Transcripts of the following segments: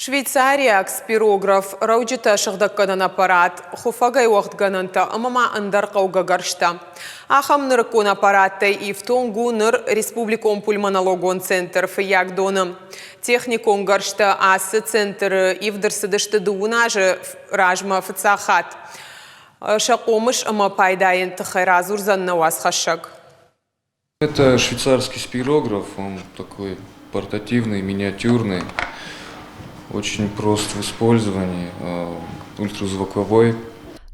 Швейцария спирограф раудита шагдаккадан аппарат хуфагай вақтгананта амама андар қаугагаршта. Ахам ныркун аппараттай ифтонгу ныр республикон пульмонологон центр фиягдоны. Техникон гаршта асы центр ивдырсыдышты дуунажы ражма фыцахат. Шакомыш ама пайдаен тахайразур занна васхашак. Это швейцарский спирограф, он такой портативный, миниатюрный. Очень прост в использовании, ультразвуковой.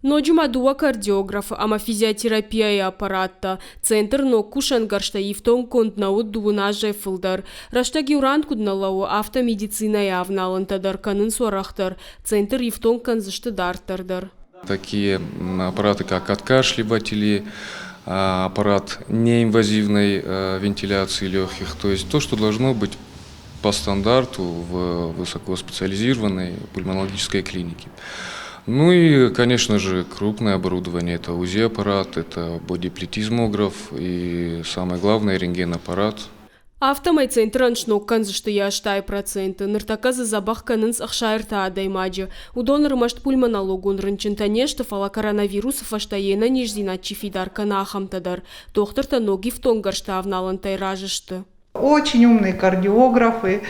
Ноджума дуа кардиограф, ама физиотерапия и аппаратта. Центр но кушан гаршта ифтон контнаут дуунаже фылдар. Рашта гюрант кудналау автомедицина явналантадар канын суарахтар. Центр ифтон канзышты дартардар. Такие аппараты, как откашливатели, аппарат неинвазивной вентиляции легких. То есть то, что должно быть по стандарту в высокоспециализированной пульмонологической клинике. Ну и, конечно же, крупное оборудование. Это УЗИ-аппарат, это бодиплетизмограф и, самое главное, рентген-аппарат. Автомай центран шноккан зашты яштай проценты. Ныртаказы забах канынс ахшайрта адаймаджи. Удон рымашт пульмонологун рынчынта нешты фала коронавирусов аштаена нижзина чифидар кана ахамтадар. Доктор-то ноги в тонгаршта авналантай ражышты. Очень умные кардиографы,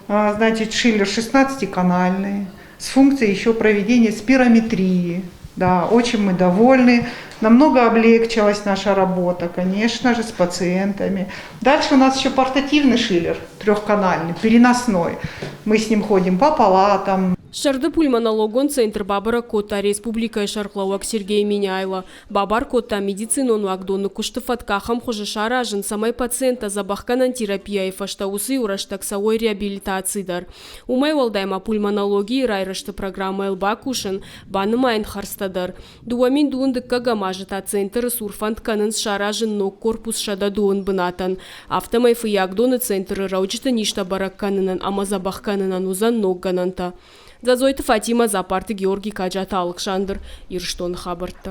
значит, Шиллер 16-канальный, с функцией еще проведения спирометрии. Да, очень мы довольны, намного облегчилась наша работа, конечно же, с пациентами. Дальше у нас еще портативный Шиллер, трехканальный, переносной. Мы с ним ходим по палатам. Шарды пульмонологон центр Бабара Кота Республика Шарклауак Сергей Миняйла. Бабар Кота медицинон вагдоны куштыфаткахам хожешара ажын самай пациента забахканан терапия и фаштаусы ураштаксауой реабилитацидар. Умай валдайма пульмонологии райрышты программа элба кушын банымайн харстадар. Дуамин дуындыкка гамажыта центр сурфант канын шаражын ног корпус шада дуын бынатан. Автомай фиягдоны центры раучыты ништа баракканынан ама забахканынан узан ног гананта. Зазойты Фатима Запарты Георгий Каджата Алкшандр Ирштон Хабарта.